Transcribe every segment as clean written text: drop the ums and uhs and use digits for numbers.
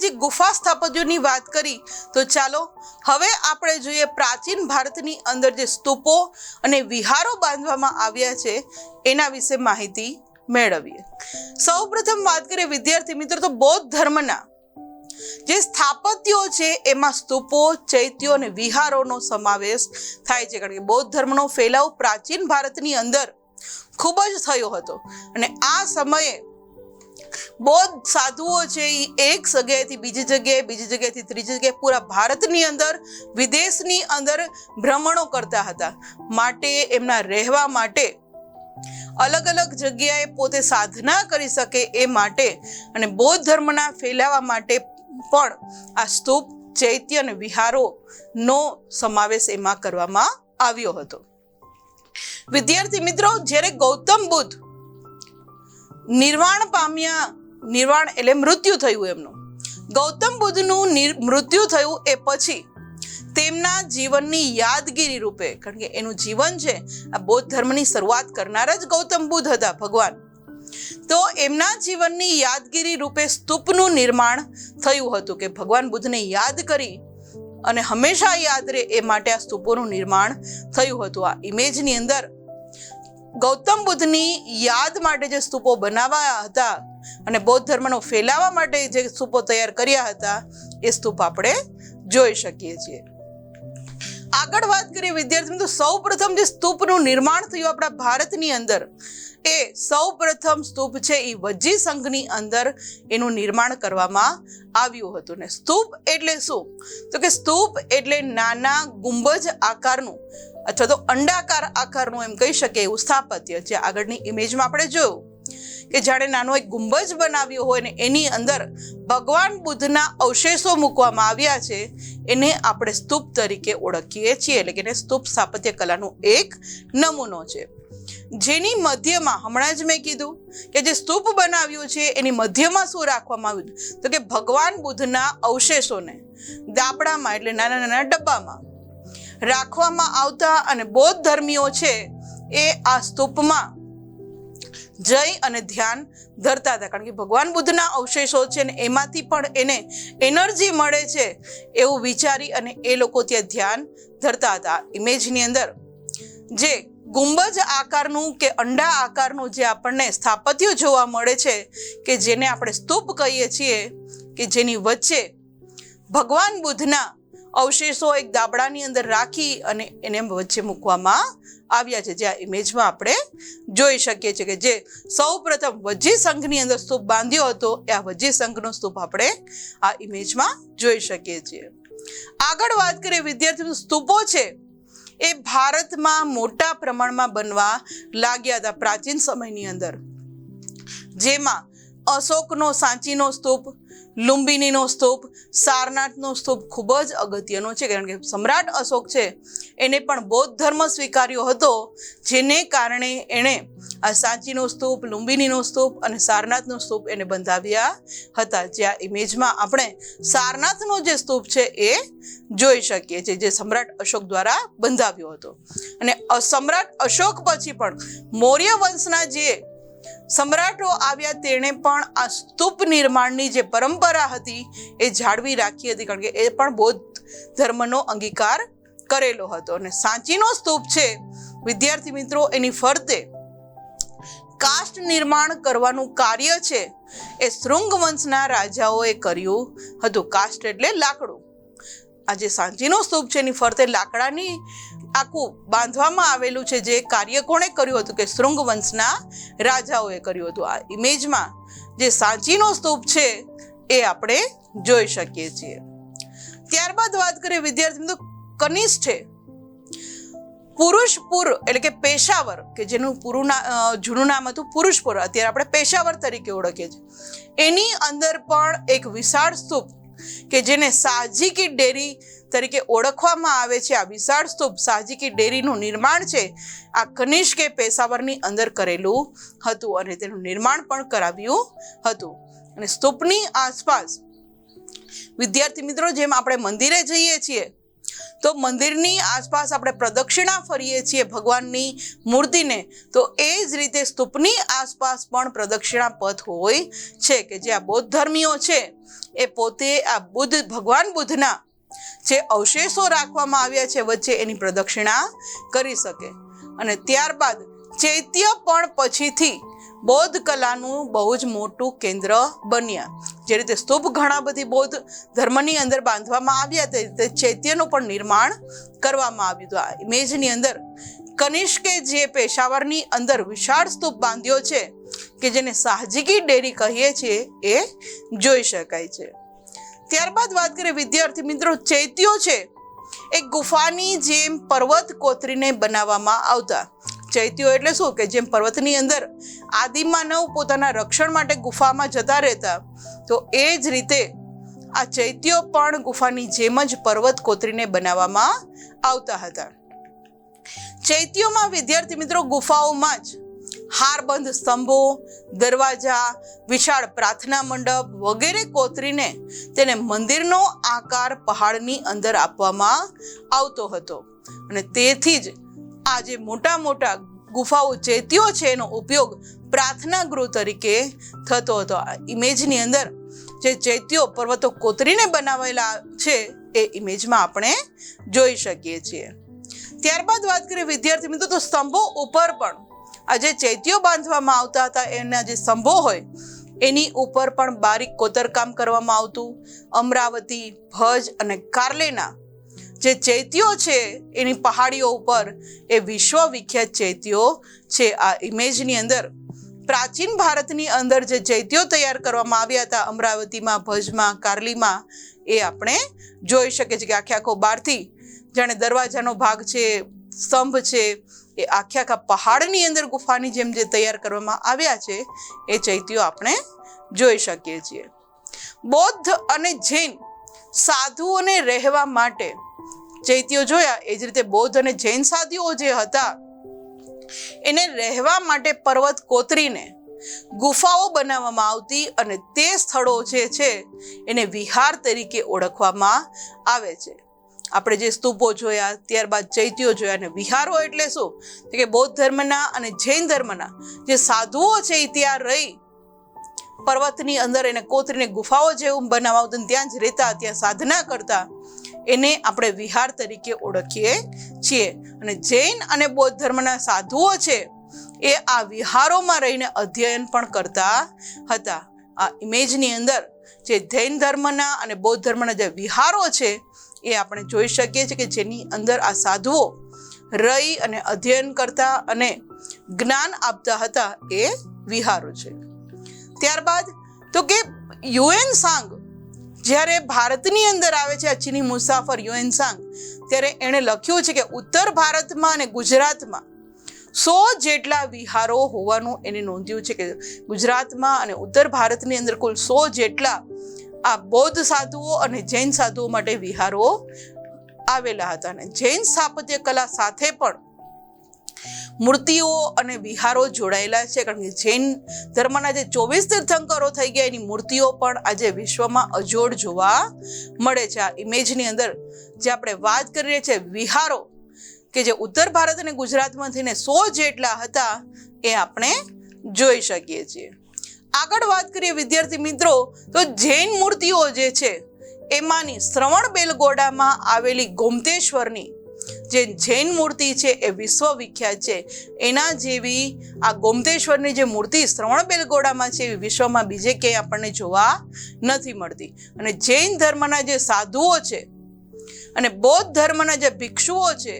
જે ગુફા સ્થાપત્યોની વાત કરી તો ચાલો હવે આપણે જોઈએ પ્રાચીન ભારતની અંદર જે સ્તૂપો અને વિહારો બાંધવામાં આવ્યા છે એના વિશે માહિતી મેળવીએ। સૌપ્રથમ વાત કરીએ વિદ્યાર્થી મિત્રો તો બૌદ્ધ ધર્મના જે સ્થાપત્યો છે એમાં સ્તૂપો, ચૈત્યો અને વિહારોનો સમાવેશ થાય છે, કારણ કે બૌદ્ધ ધર્મનો ફેલાવ પ્રાચીન ભારતની અંદર ખૂબ જ થયો હતો અને આ સમયે બૌદ્ધ સાધુઓ છે એ એક જગ્યાએથી બીજી જગ્યાએથી ત્રીજી જગ્યાએ પૂરા ભારતની અંદર વિદેશની અંદર ભ્રમણો કરતા હતા, માટે એમના રહેવા માટે અલગ અલગ જગ્યાએ પોતે સાધના કરી શકે એ માટે અને બૌદ્ધ ધર્મના ફેલાવા માટે પણ આ સ્તૂપ, ચૈત્ય અને વિહારોનો સમાવેશ એમાં કરવામાં આવ્યો હતો। વિદ્યાર્થી મિત્રો, જ્યારે ગૌતમ બુદ્ધ નિર્વાણ પામ્યા, નિર્વાણ એટલે મૃત્યુ થયું એમનું, ગૌતમ બુદ્ધનું મૃત્યુ થયું એ પછી તેમના જીવનની યાદગીરી રૂપે, કારણ કે એનું જીવન છે આ બૌદ્ધ ધર્મની શરૂઆત કરનાર જ ગૌતમ બુદ્ધ હતા ભગવાન, તો એમના જીવનની યાદગીરી રૂપે સ્તૂપનું નિર્માણ થયું હતું કે ભગવાન બુદ્ધને યાદ કરી અને હંમેશા યાદ રહે એ માટે આ સ્તૂપોનું નિર્માણ થયું હતું। આ ઇમેજની અંદર ગૌતમ બુદ્ધની યાદ માટે જે સ્તૂપો બનાવ્યા હતા અને બૌદ્ધ ધર્મનો ફેલાવા માટે જે સ્તૂપો તૈયાર કર્યા હતા એ સ્તૂપ આપણે જોઈ શકીએ છીએ। આગળ વાત કરીએ વિદ્યાર્થી મિત્રો, સૌપ્રથમ જે સ્તૂપનું નિર્માણ થયું આપણા ભારતની અંદર એ સૌપ્રથમ સ્તૂપ છે એ વજ્જી સંઘની અંદર એનું નિર્માણ કરવામાં આવ્યું હતું। ને સ્તૂપ એટલે શું? તો કે સ્તૂપ એટલે નાના ગુંબજ આકારનું અથવા તો અંડાકાર આકારનું એમ કહી શકીએ એવું સ્થાપત્ય, જે આગળની ઇમેજમાં આપણે જોયું કે જાણે નાનો એક ગુંબજ બનાવ્યો હોય ને એની અંદર ભગવાન બુદ્ધના અવશેષો મૂકવામાં આવ્યા છે, એને આપણે સ્તૂપ તરીકે ઓળખીએ છીએ, એટલે કે એને સ્તૂપ સ્થાપત્ય કલાનો એક નમૂનો છે। જેની મધ્યમાં હમણાં જ મેં કીધું કે જે સ્તૂપ બનાવ્યું છે એની મધ્યમાં શું રાખવામાં આવ્યું તો કે ભગવાન બુદ્ધના અવશેષોને દાબડામાં એટલે નાના નાના ડબ્બામાં રાખવામાં આવતા અને બૌદ્ધ ધર્મીઓ છે એ આ સ્તૂપમાં જઈ અને ધ્યાન ધરતા હતા, કારણ કે ભગવાન બુદ્ધના અવશેષો છે ને એમાંથી પણ એને એનર્જી મળે છે એવું વિચારી અને એ લોકો ત્યાં ધ્યાન ધરતા હતા। ઇમેજની અંદર જે ગુંબજ આકારનું કે અંડા આકારનું જે આપણને સ્થાપત્ય જોવા મળે છે કે જેને આપણે સ્તૂપ કહીએ છીએ, કે જેની વચ્ચે ભગવાન બુદ્ધના અવશેષો એક દાબડાની અંદર રાખી અને એને વચ્ચે મૂકવામાં આવ્યા છે, જે આ ઇમેજમાં આપણે જોઈ શકીએ છીએ કે જે સૌ પ્રથમ વજ્જી સંઘની અંદર સ્તૂપ બાંધ્યો હતો એ આ વજ્જી સંઘનો સ્તૂપ આપણે આ ઇમેજમાં જોઈ શકીએ છીએ। આગળ વાત કરીએ વિદ્યાર્થીઓ, સ્તૂપો છે એ ભારતમાં મોટા પ્રમાણમાં બનવા લાગ્યા હતા પ્રાચીન સમયની અંદર, જેમાં અશોકનો સાંચીનો સ્તૂપ, લુંબિનીનો સ્તૂપ, સારનાથનો સ્તૂપ ખૂબ જ અગત્યનો છે, કારણ કે સમ્રાટ અશોક છે એને પણ બૌદ્ધ ધર્મ સ્વીકાર્યો હતો, જેને કારણે એણે આ સાંચીનો સ્તૂપ, લુંબિનીનો સ્તૂપ અને સારનાથનો સ્તૂપ એને બંધાવ્યા હતા। જે આ ઇમેજમાં આપણે સારનાથનો જે સ્તૂપ છે એ જોઈ શકીએ છીએ, જે સમ્રાટ અશોક દ્વારા બંધાવ્યો હતો। અને સમ્રાટ અશોક પછી પણ મૌર્ય વંશના જે સમ્રાટો આવ્યા તેણે પણ આ સ્તૂપ નિર્માણની જે પરંપરા હતી એ જાળવી રાખી હતી, કારણ કે એ પણ બૌદ્ધ ધર્મનો અંગીકાર કરેલો હતો। અને સાંચીનો સ્તૂપ છે વિદ્યાર્થી મિત્રો, એની ફરતે કાષ્ટ નિર્માણ કરવાનું કાર્ય છે એ શૃંગ વંશના રાજાઓએ કર્યું હતું। કાષ્ટ એટલે લાકડું। આ જે સાંચીનો સ્તૂપ છે એની ફરતે લાકડાની આખું બાંધવામાં આવેલું છે, જે કાર્ય કોણે કર્યું હતું કે શૃંગ વંશના રાજાઓએ કર્યું હતું। આ ઇમેજમાં જે સાંચીનો સ્તૂપ છે એ આપણે જોઈ શકીએ છીએ। ત્યારબાદ વાત કરીએ વિદ્યાર્થી મિત્રો, કનિષ્ઠ છે પુરુષપુર એટલે કે પેશાવર, કે જેનું જૂનું નામ હતું પુરુષપુર, અત્યારે આપણે પેશાવર તરીકે ઓળખીએ છીએ, એની અંદર પણ એક વિશાળ સ્તૂપ કે જેને શાહજી કી ડેરી તરીકે ઓળખવામાં આવે છે, આ વિશાળ સ્તૂપ શાહજી કી ડેરીનું નિર્માણ છે આ કનિષ્કે પેશાવરની અંદર કરેલું હતું અને તેનું નિર્માણ પણ કરાવ્યું હતું। અને સ્તૂપની આસપાસ વિદ્યાર્થી મિત્રો જેમ આપણે મંદિરે જઈએ છીએ તો મંદિરની આસપાસ આપણે પ્રદક્ષિણા ફરીએ છીએ ભગવાનની મૂર્તિને, તો એ જ રીતે સ્તૂપની આસપાસ પણ પ્રદક્ષિણા પથ હોય છે કે જે આ બૌદ્ધ ધર્મીઓ છે એ પોતે આ ભગવાન બુદ્ધના જે અવશેષો રાખવામાં આવ્યા છે વચ્ચે એની પ્રદક્ષિણા કરી શકે. અને ત્યારબાદ ચૈત્ય પણ પછીથી બૌદ્ધ કલાનું બહુ જ મોટું કેન્દ્ર બન્યા. જે રીતે સ્તૂપ ઘણા બધી બૌદ્ધ ધર્મની અંદર બાંધવામાં આવ્યા તે રીતે ચૈત્યનું પણ નિર્માણ કરવામાં આવ્યું હતું. આ ઇમેજની અંદર કનિષ્કે જે પેશાવરની અંદર વિશાળ સ્તૂપ બાંધ્યો છે કે જેને સાહજિકી ડેરી કહીએ છીએ એ જોઈ શકાય છે. ત્યારબાદ વાત કરીએ વિદ્યાર્થી મિત્રો, ચૈત્યો છે એ ગુફાની જેમ પર્વત કોતરીને બનાવવામાં આવતા. ચૈત્યો એટલે શું કે જેમ પર્વતની અંદર આદિમાનવ પોતાના રક્ષણ માટે ગુફામાં જતા રહેતા, તો એ જ રીતે આ ચૈત્યો પણ ગુફાની જેમ જ પર્વત કોતરીને બનાવવામાં આવતા હતા. ચૈત્યોમાં વિદ્યાર્થી મિત્રો ગુફાઓમાં જ હારબંધ સ્તંભો, દરવાજા, વિશાળ પ્રાર્થના મંડપ વગેરે કોતરીને તેને મંદિરનો આકાર પહાડની અંદર આપવામાં આવતો હતો. અને તેથી જ આ જે મોટા મોટા ગુફાઓ ચૈત્યો છે એનો ઉપયોગ પ્રાર્થના ગૃહ તરીકે થતો હતો. આ ઇમેજની અંદર જે ચૈત્યો પર્વતો કોતરીને બનાવેલા છે એ ઇમેજમાં આપણે જોઈ શકીએ છીએ. ત્યારબાદ વાત કરીએ વિદ્યાર્થી મિત્રો, તો સ્તંભો ઉપર પણ આ જે ચૈત્યો બાંધવામાં આવતા હતા એના જે સ્તંભો હોય એની ઉપર પણ બારીક કોતરકામ કરવામાં આવતું. અમરાવતી, ભજ અને કાર્લેના જે ચૈત્યો છે એની પહાડીઓ ઉપર એ વિશ્વ વિખ્યાત ચૈત્યો છે. આ ઇમેજની અંદર પ્રાચીન ભારતની અંદર જે ચૈત્યો તૈયાર કરવામાં આવ્યા હતા અમરાવતીમાં, ભજમાં, કાર્લીમાં, એ આપણે જોઈ શકીએ છીએ કે આખે આખો બહારથી જાણે દરવાજાનો ભાગ છે, સ્તંભ છે, એ આખા પહાડની અંદર ગુફાની જેમ જે તૈયાર કરવામાં આવ્યા છે એ ચૈત્યો આપણે જોઈ શકીએ છીએ. બૌદ્ધ અને જૈન સાધુઓને રહેવા માટે ચૈત્યો જોયા, એ જ રીતે બૌદ્ધ અને જૈન સાધુઓ જે હતા એને રહેવા માટે પર્વત કોતરીને ગુફાઓ બનાવવામાં આવતી અને તે સ્થળો જે છે એને વિહાર તરીકે ઓળખવામાં આવે છે. આપણે જે સ્તૂપો જોયા, ત્યારબાદ ચૈત્યો જોયા, અને વિહારો એટલે શું કે બૌદ્ધ ધર્મના અને જૈન ધર્મના જે સાધુઓ છે એ ત્યાં રહી પર્વતની અંદર એને કોતરીને ગુફાઓ જેવું બનાવતા, ત્યાં જ રહેતા, ત્યાં સાધના કરતા, એને આપણે વિહાર તરીકે ઓળખીએ છીએ. અને જૈન અને બૌદ્ધ ધર્મના સાધુઓ છે એ આ વિહારોમાં રહીને અધ્યયન પણ કરતા હતા. આ ઇમેજની અંદર જે જૈન ધર્મના અને બૌદ્ધ ધર્મના જે વિહારો છે એ આપણે જોઈ શકીએ છીએ કે જેની અંદર આ સાધુઓ રહી અને અધ્યયન કરતા અને જ્ઞાન આપતા હતા, એ વિહારો છે. ત્યારબાદ તો કે યુએન સાંગ જ્યારે ભારતની અંદર આવે છે, આ ચીની મુસાફર યુએન સાંગ, ત્યારે એણે લખ્યું છે કે ઉત્તર ભારતમાં અને ગુજરાતમાં 100 જેટલા વિહારો હોવાનું એને નોંધ્યું છે કે ગુજરાતમાં અને ઉત્તર ભારતની અંદર કુલ 100 જેટલા આ બૌદ્ધ સાધુઓ અને જૈન સાધુઓ માટે વિહારો આવેલા હતા. અને જૈન સ્થાપત્ય કલા સાથે પણ મૂર્તિઓ અને વિહારો જોડાયેલા છે, કારણ કે જૈન ધર્મના જે 24 તીર્થંકરો થઈ ગયા એની મૂર્તિઓ પણ આજે વિશ્વમાં અજોડ જોવા મળે છે. આ ઇમેજની અંદર જે આપણે વાત કરી રહ્યા છીએ વિહારો કે જે ઉત્તર ભારત અને ગુજરાતમાં થઈને 100 જેટલા હતા એ આપણે જોઈ શકીએ છીએ. આગળ વાત કરીએ વિદ્યાર્થી મિત્રો, તો જૈન મૂર્તિઓ જે છે એમાંની શ્રવણબેલગોડામાં આવેલી ગોમતેશ્વરની જે જૈન મૂર્તિ છે એ વિશ્વ વિખ્યાત છે. એના જેવી આ ગોમતેશ્વરની જે મૂર્તિ શ્રવણબેલગોડામાં છે એ વિશ્વમાં બીજે ક્યાંય આપણને જોવા નથી મળતી. અને જૈન ધર્મના જે સાધુઓ છે અને બૌદ્ધ ધર્મના જે ભિક્ષુઓ છે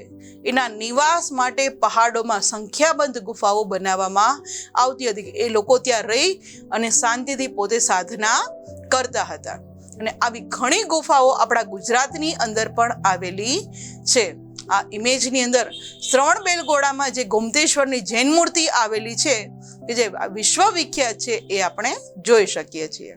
એના નિવાસ માટે પહાડોમાં સંખ્યાબંધ ગુફાઓ બનાવવામાં આવતી હતી. એ લોકો ત્યાં રહી અને શાંતિથી પોતે સાધના કરતા હતા. અને આવી ઘણી ગુફાઓ આપણા ગુજરાતની અંદર પણ આવેલી છે. આ ઇમેજની અંદર શ્રવણબેલગોડામાં જે ગોમતેશ્વરની જૈન મૂર્તિ આવેલી છે કે જે વિશ્વ વિખ્યાત છે એ આપણે જોઈ શકીએ છીએ.